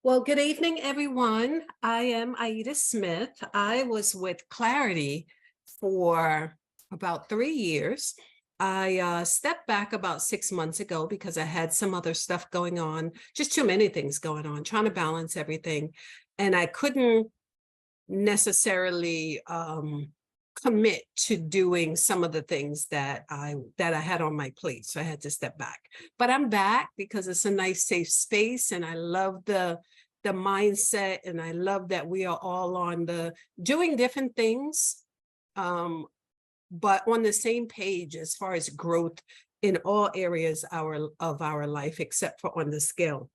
Well, good evening, everyone. I am Aida Smith. I was with Clarity for about 3 years. I stepped back about 6 months ago because I had some other stuff going on, just too many things going on, trying to balance everything. And I couldn't necessarily commit to doing some of the things that I had on my plate. So I had to step back. But I'm back because it's a nice safe space and I love the mindset, and I love that we are all on the doing different things, but on the same page as far as growth in all areas of our life, except for on the scale.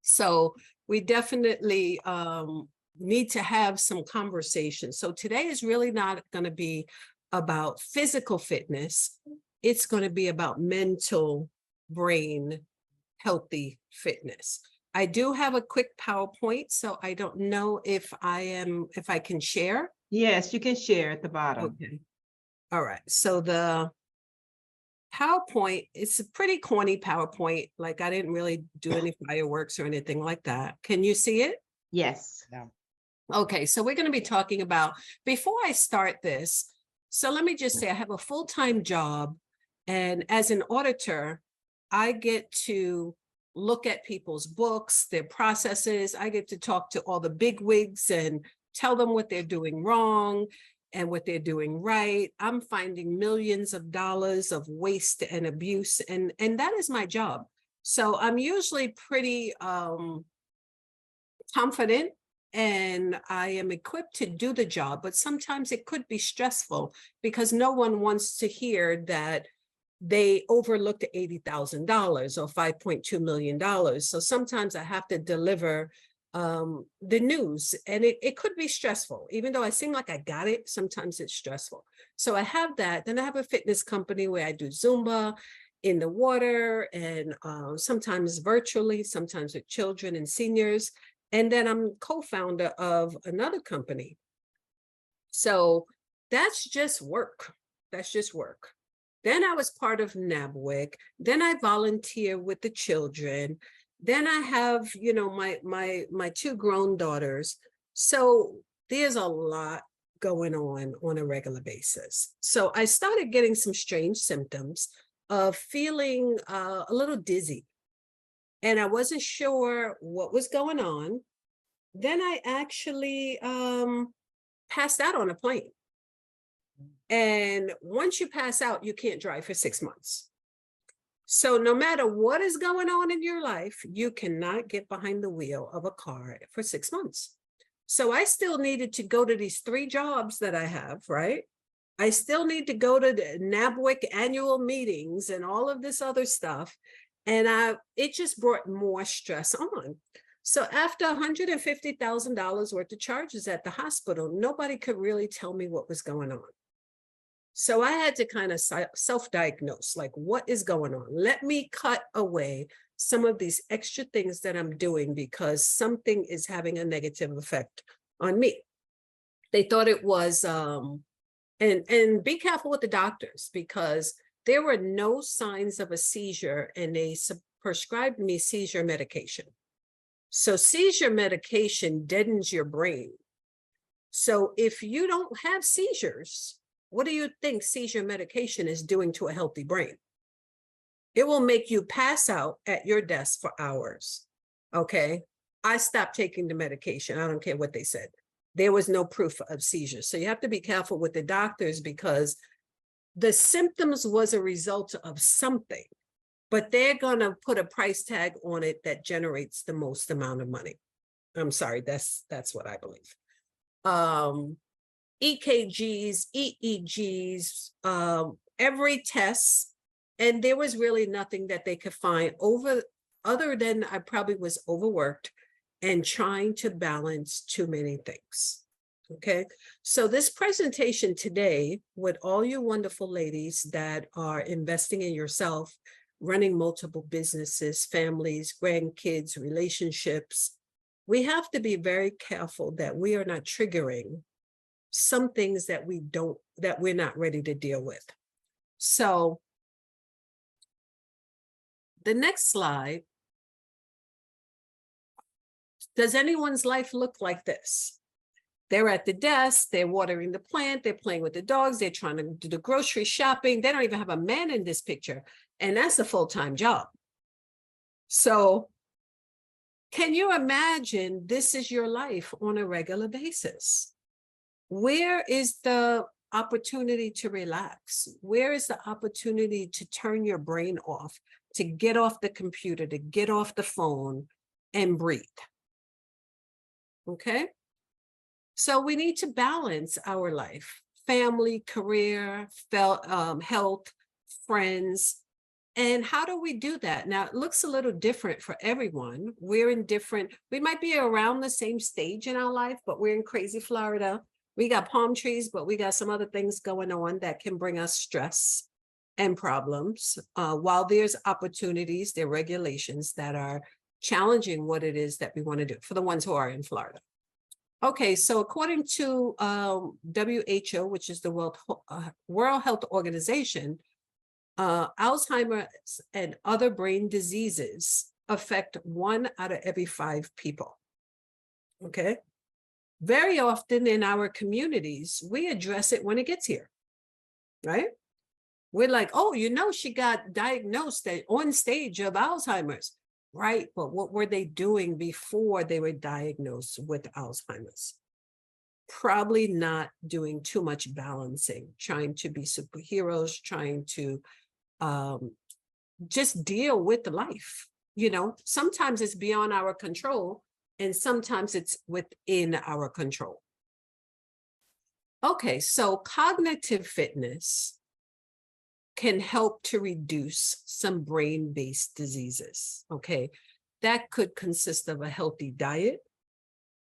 So we definitely need to have some conversation. So today is really not going to be about physical fitness. It's going to be about mental, brain, healthy fitness. I do have a quick PowerPoint, so I don't know if I can share. Yes, you can share at the bottom. Okay. All right. So the PowerPoint, it's a pretty corny PowerPoint. Like I didn't really do any fireworks or anything like that. Can you see it? Yes. Okay, so we're going to be talking about, before I start this, so let me just say I have a full-time job, and as an auditor, I get to look at people's books, their processes. I get to talk to all the bigwigs and tell them what they're doing wrong and what they're doing right. I'm finding millions of dollars of waste and abuse, and that is my job. So I'm usually pretty confident and I am equipped to do the job, but sometimes it could be stressful because no one wants to hear that they overlooked $80,000 or $5.2 million. So sometimes I have to deliver the news, and it could be stressful. Even though I seem like I got it, sometimes it's stressful. So I have that. Then I have a fitness company where I do Zumba in the water, and sometimes virtually, sometimes with children and seniors. And then I'm co-founder of another company. So that's just work. That's just work. Then I was part of NABWIC. Then I volunteer with the children. Then I have, my two grown daughters. So there's a lot going on a regular basis. So I started getting some strange symptoms of feeling a little dizzy. And I wasn't sure what was going on. Then I actually passed out on a plane. And once you pass out, you can't drive for 6 months. So no matter what is going on in your life, you cannot get behind the wheel of a car for 6 months. So I still needed to go to these 3 jobs that I have, right? I still need to go to the NABWIC annual meetings and all of this other stuff. And it just brought more stress on. So after $150,000 worth of charges at the hospital, nobody could really tell me what was going on. So I had to kind of self-diagnose, like, what is going on? Let me cut away some of these extra things that I'm doing because something is having a negative effect on me. They thought it was, and be careful with the doctors, because there were no signs of a seizure and they prescribed me seizure medication. So seizure medication deadens your brain. So if you don't have seizures, what do you think seizure medication is doing to a healthy brain? It will make you pass out at your desk for hours. Okay. I stopped taking the medication. I don't care what they said. There was no proof of seizures. So you have to be careful with the doctors, because the symptoms was a result of something, but they're going to put a price tag on it that generates the most amount of money. I'm sorry, that's what I believe. EKGs, EEGs, every test, and there was really nothing that they could find other than I probably was overworked and trying to balance too many things. Okay, so this presentation today, with all you wonderful ladies that are investing in yourself, running multiple businesses, families, grandkids, relationships, we have to be very careful that we are not triggering some things that we're not ready to deal with. So the next slide Does anyone's life look like this? They're at the desk, they're watering the plant, they're playing with the dogs, they're trying to do the grocery shopping. They don't even have a man in this picture. And that's a full-time job. So can you imagine this is your life on a regular basis? Where is the opportunity to relax? Where is the opportunity to turn your brain off, to get off the computer, to get off the phone and breathe? Okay? So we need to balance our life, family, career, health, friends. And how do we do that? Now, it looks a little different for everyone. We're in different, we might be around the same stage in our life, but we're in crazy Florida. We got palm trees, but we got some other things going on that can bring us stress and problems. While there's opportunities, there are regulations that are challenging what it is that we want to do for the ones who are in Florida. Okay, so according to WHO, which is the World Health Organization, Alzheimer's and other brain diseases affect 1 out of every 5 people. Okay. Very often in our communities, we address it when it gets here, right? We're like, oh, you know, she got diagnosed on stage of Alzheimer's, right? But what were they doing before they were diagnosed with Alzheimer's? Probably not doing too much balancing, trying to be superheroes, trying to just deal with life. You know, sometimes it's beyond our control and sometimes it's within our control. Okay, so cognitive fitness can help to reduce some brain-based diseases. Okay, that could consist of a healthy diet,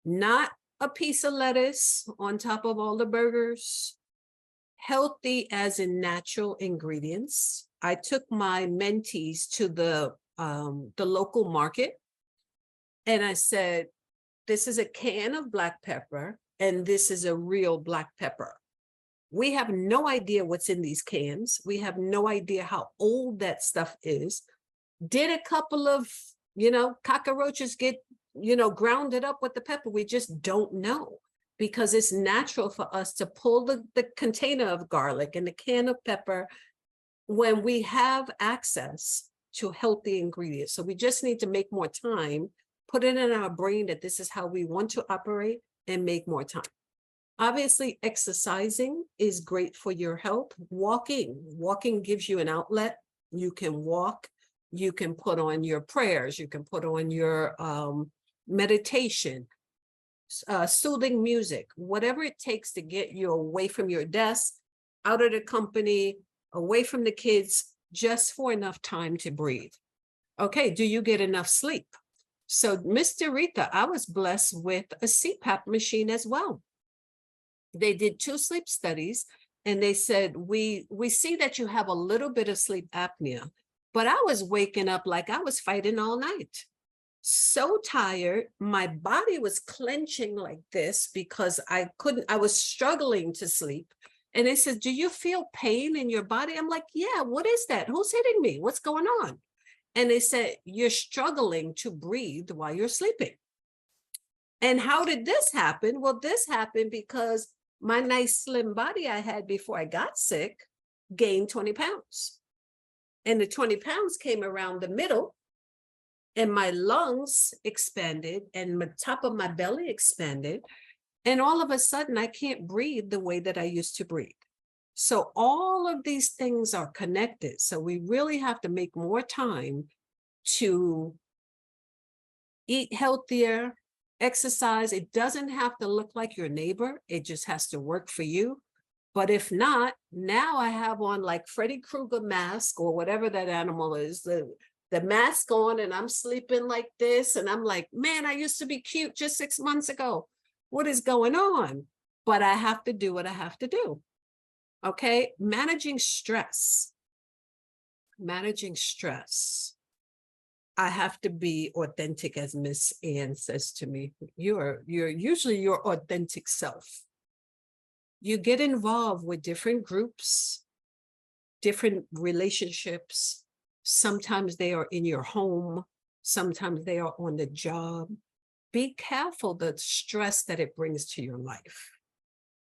not a piece of lettuce on top of all the burgers, healthy as in natural ingredients. I took my mentees to the local market and I said, this is a can of black pepper and this is a real black pepper. We have no idea what's in these cans. We have no idea how old that stuff is. Did a couple of, cockroaches get, grounded up with the pepper? We just don't know, because it's natural for us to pull the container of garlic and the can of pepper when we have access to healthy ingredients. So we just need to make more time, put it in our brain that this is how we want to operate, and make more time. Obviously, exercising is great for your health. Walking gives you an outlet. You can walk, you can put on your prayers, you can put on your meditation, soothing music, whatever it takes to get you away from your desk, out of the company, away from the kids, just for enough time to breathe. Okay, do you get enough sleep? So, Mr. Rita, I was blessed with a CPAP machine as well. They did 2 sleep studies and they said, we see that you have a little bit of sleep apnea, but I was waking up like I was fighting all night. So tired, my body was clenching like this because I was struggling to sleep. And they said, do you feel pain in your body? I'm like, yeah, what is that? Who's hitting me? What's going on? And they said, you're struggling to breathe while you're sleeping. And how did this happen? Well, this happened because my nice slim body I had before I got sick gained 20 pounds. And the 20 pounds came around the middle and my lungs expanded and the top of my belly expanded. And all of a sudden I can't breathe the way that I used to breathe. So all of these things are connected. So we really have to make more time to eat healthier, exercise. It doesn't have to look like your neighbor. It just has to work for you. But if not, now I have on like Freddy Krueger mask or whatever that animal is, the mask on, and I'm sleeping like this. And I'm like, man, I used to be cute just 6 months ago. What is going on? But I have to do what I have to do. Okay. Managing stress. I have to be authentic, as Miss Ann says to me. You're usually your authentic self. You get involved with different groups, different relationships. Sometimes they are in your home. Sometimes they are on the job. be careful the stress that it brings to your life.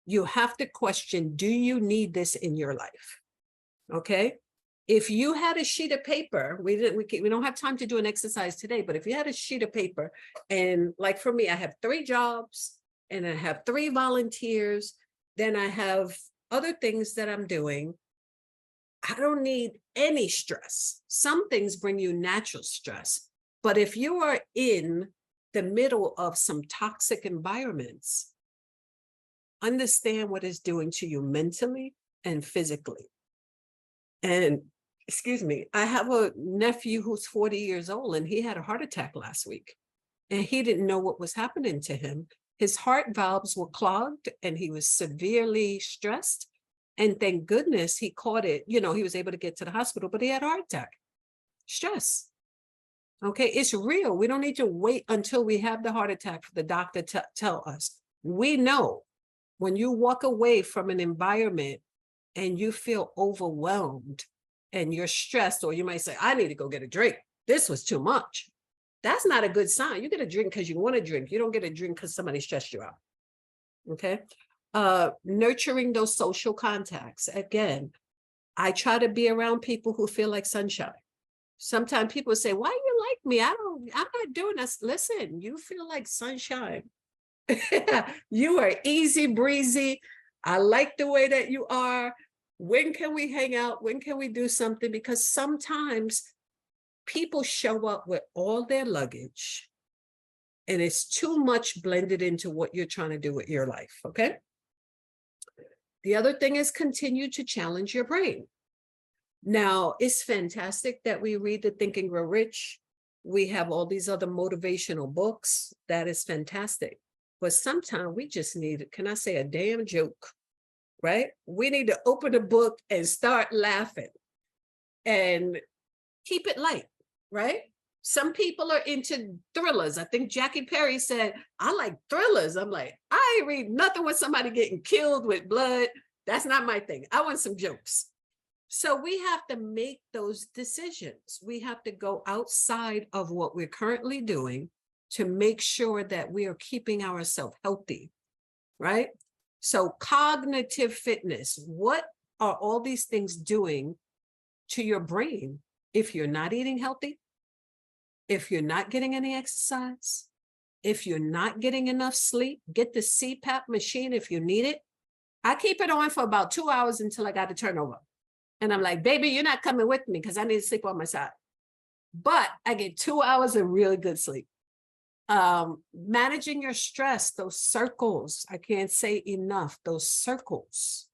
You have to question, do you need this in your life? Okay. If you had a sheet of paper, we don't have time to do an exercise today, but if you had a sheet of paper, and like for me, I have 3 jobs and I have 3 volunteers, then I have other things that I'm doing. I don't need any stress. Some things bring you natural stress, but if you are in the middle of some toxic environments, understand what it's doing to you mentally and physically. And excuse me, I have a nephew who's 40 years old and he had a heart attack last week and he didn't know what was happening to him. His heart valves were clogged and he was severely stressed. And thank goodness he caught it. You know, he was able to get to the hospital, but he had a heart attack. Stress. Okay, it's real. We don't need to wait until we have the heart attack for the doctor to tell us. We know when you walk away from an environment and you feel overwhelmed and you're stressed, or you might say, I need to go get a drink. This was too much. That's not a good sign. You get a drink because you want to drink. You don't get a drink because somebody stressed you out. Okay. Nurturing those social contacts. Again, I try to be around people who feel like sunshine. Sometimes people say, why you like me? I'm not doing this. Listen, you feel like sunshine. You are easy breezy. I like the way that you are. When can we hang out? When can we do something? Because sometimes people show up with all their luggage and it's too much blended into what you're trying to do with your life. Okay. The other thing is continue to challenge your brain. Now, it's fantastic that we read the Think and Grow Rich. We have all these other motivational books. That is fantastic. But sometimes we just need, can I say, a damn joke, right? We need to open a book and start laughing and keep it light, right? Some people are into thrillers. I think Jackie Perry said, I like thrillers. I'm like, I ain't read nothing with somebody getting killed with blood. That's not my thing. I want some jokes. So we have to make those decisions. We have to go outside of what we're currently doing to make sure that we are keeping ourselves healthy, right? So cognitive fitness, what are all these things doing to your brain if you're not eating healthy? If you're not getting any exercise, if you're not getting enough sleep, get the CPAP machine if you need it. I keep it on for about 2 hours until I got to turn over. And I'm like, baby, you're not coming with me because I need to sleep on my side. But I get 2 hours of really good sleep. Managing your stress, those circles, I can't say enough, those circles,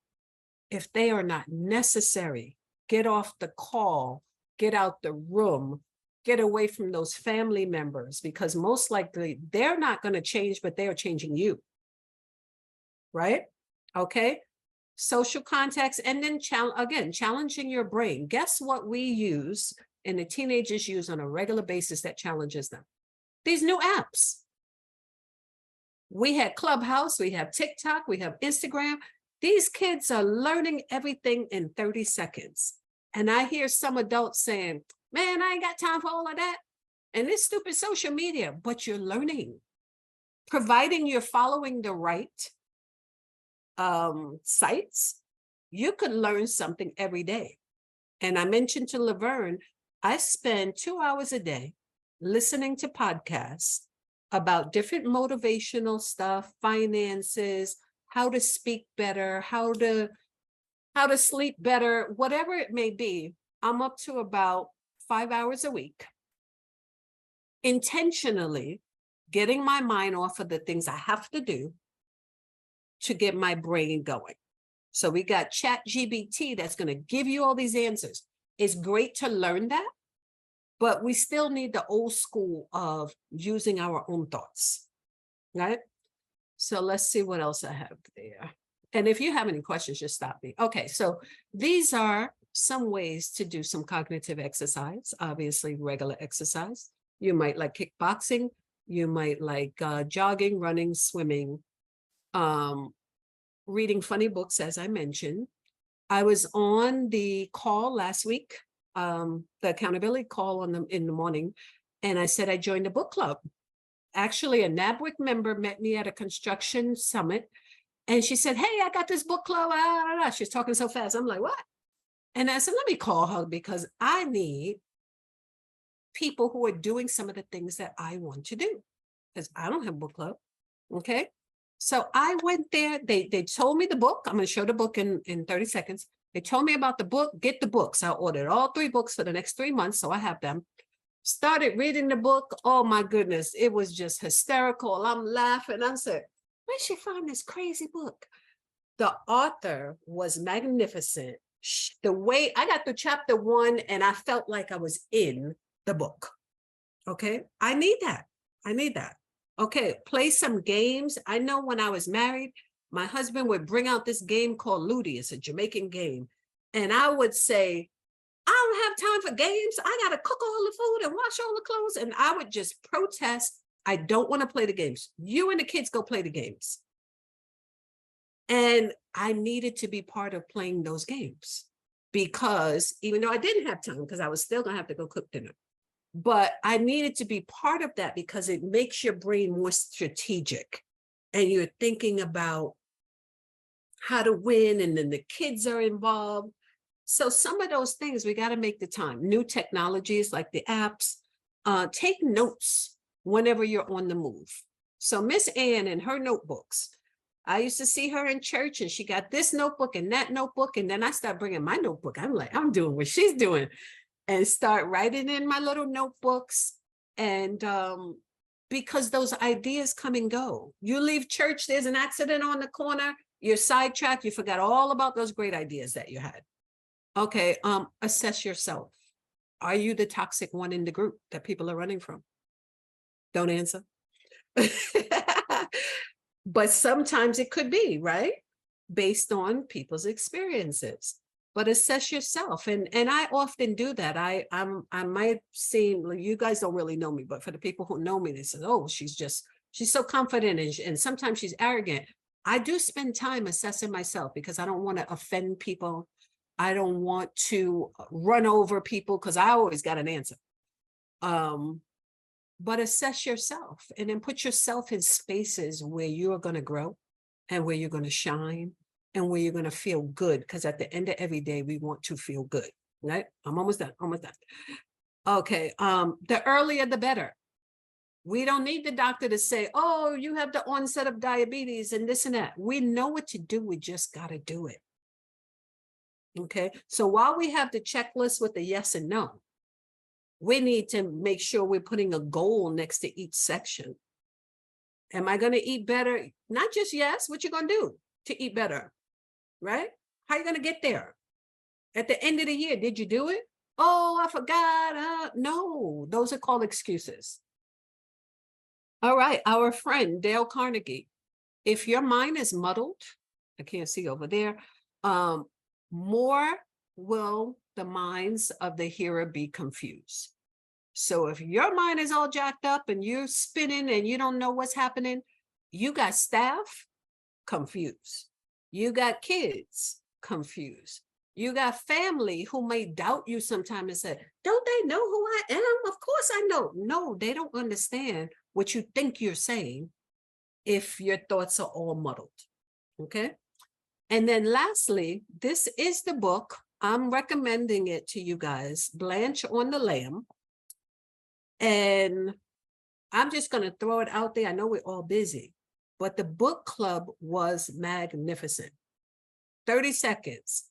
if they are not necessary, get off the call, get out the room, get away from those family members, because most likely they're not going to change, but they are changing you. Right? Okay. Social contacts, and then challenging your brain. Guess what we use and the teenagers use on a regular basis that challenges them? These new apps. We had Clubhouse, we have TikTok, we have Instagram. These kids are learning everything in 30 seconds. And I hear some adults saying, man, I ain't got time for all of that. And this stupid social media, but you're learning. Providing you're following the right sites, you could learn something every day. And I mentioned to Laverne, I spend 2 hours a day listening to podcasts about different motivational stuff, finances, how to speak better, how to sleep better, whatever it may be. I'm up to about 5 hours a week, intentionally getting my mind off of the things I have to do to get my brain going. So we got ChatGPT that's going to give you all these answers. It's great to learn that, but we still need the old school of using our own thoughts, right? So let's see what else I have there. And if you have any questions, just stop me. Okay, so these are some ways to do some cognitive exercise, obviously regular exercise. You might like kickboxing, you might like jogging, running, swimming, reading funny books, as I mentioned. I was on the call last week, the accountability call in the morning, and I said I joined a book club. actually a NABWIC member met me at a construction summit. And she said, hey, I got this book club. She's talking so fast. I'm like, what? And I said, let me call her because I need people who are doing some of the things that I want to do because I don't have book club. Okay. So I went there. They told me the book. I'm going to show the book in 30 seconds. They told me about the book, get the books. I ordered all 3 books for the next 3 months. So I have them. Started reading the book. Oh my goodness. It was just hysterical. I'm laughing. I said, where'd she find this crazy book? The author was magnificent. The way I got to chapter 1 and I felt like I was in the book. Okay. I need that. I need that. Okay. Play some games. I know when I was married, my husband would bring out this game called Ludi. It's a Jamaican game. And I would say, I don't have time for games. I got to cook all the food and wash all the clothes. And I would just protest. I don't want to play the games. You and the kids go play the games. And I needed to be part of playing those games because even though I didn't have time, because I was still going to have to go cook dinner, but I needed to be part of that because it makes your brain more strategic and you're thinking about how to win. And then the kids are involved. So some of those things, we got to make the time. New technologies like the apps, take notes whenever you're on the move. So Miss Ann and her notebooks, I used to see her in church and she got this notebook and that notebook. And then I start bringing my notebook. I'm like, I'm doing what she's doing and start writing in my little notebooks. And because those ideas come and go. You leave church, there's an accident on the corner, you're sidetracked, you forgot all about those great ideas that you had. Okay, assess yourself. Are you the toxic one in the group that people are running from? Don't answer. But sometimes it could be, right? Based on people's experiences. But assess yourself. And I often do that. I might seem, you guys don't really know me, but for the people who know me, they say, oh, she's so confident and sometimes she's arrogant. I do spend time assessing myself because I don't want to offend people. I don't want to run over people because I always got an answer. But assess yourself and then put yourself in spaces where you're going to grow and where you're going to shine and where you're going to feel good. Because at the end of every day, we want to feel good, right? I'm almost done. Okay. The earlier, the better. We don't need the doctor to say, oh, you have the onset of diabetes and this and that. We know what to do. We just got to do it. Okay. So while we have the checklist with the yes and no, we need to make sure we're putting a goal next to each section. Am I going to eat better? Not just yes, what you going to do to eat better, right? How you going to get there? At the end of the year, did you do it? Oh, I forgot. No, those are called excuses. All right, our friend, Dale Carnegie. If your mind is muddled, I can't see over there, more will the minds of the hearer be confused. So if your mind is all jacked up and you're spinning and you don't know what's happening, you got staff confused. You got kids confused. You got family who may doubt you sometimes and say, don't they know who I am? Of course I know. No, they don't understand what you think you're saying if your thoughts are all muddled. Okay. And then lastly, this is the book. I'm recommending it to you guys, Blanche on the Lamb. And I'm just going to throw it out there. I know we're all busy, but the book club was magnificent. 30 seconds.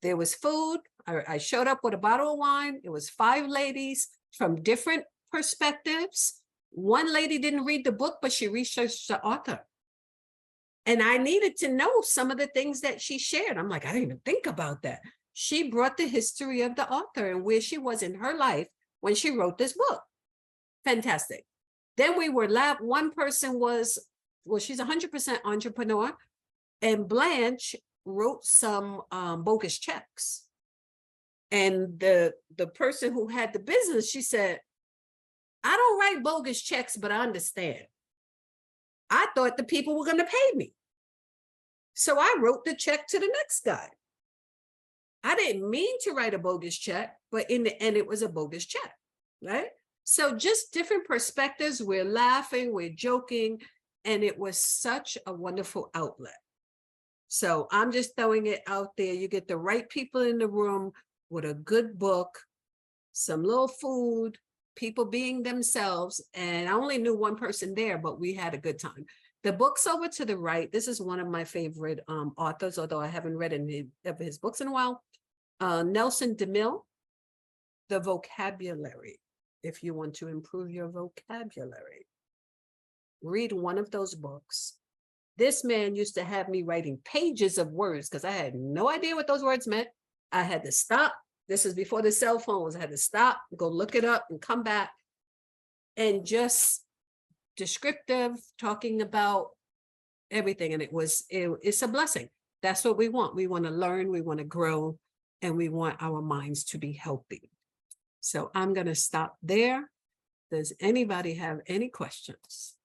There was food. I showed up with a bottle of wine. It was 5 ladies from different perspectives. One lady didn't read the book, but she researched the author. And I needed to know some of the things that she shared. I'm like, I didn't even think about that. She brought the history of the author and where she was in her life when she wrote this book. Fantastic. Then we were one person was, well, she's 100% entrepreneur, and Blanche wrote some bogus checks. And the person who had the business, she said, I don't write bogus checks, but I understand. I thought the people were going to pay me. So I wrote the check to the next guy. I didn't mean to write a bogus check, but in the end, it was a bogus check, right? So just different perspectives. We're laughing, we're joking, and it was such a wonderful outlet. So I'm just throwing it out there. You get the right people in the room with a good book, some little food, people being themselves. And I only knew one person there, but we had a good time. The book's over to the right. This is one of my favorite authors, although I haven't read any of his books in a while. Nelson DeMille, The Vocabulary. If you want to improve your vocabulary, read one of those books. This man used to have me writing pages of words because I had no idea what those words meant. I had to stop. This is before the cell phones. I had to stop, go look it up and come back. And just descriptive, talking about everything. And it's a blessing. That's what we want. We want to learn, we want to grow, and we want our minds to be healthy. So I'm going to stop there. Does anybody have any questions?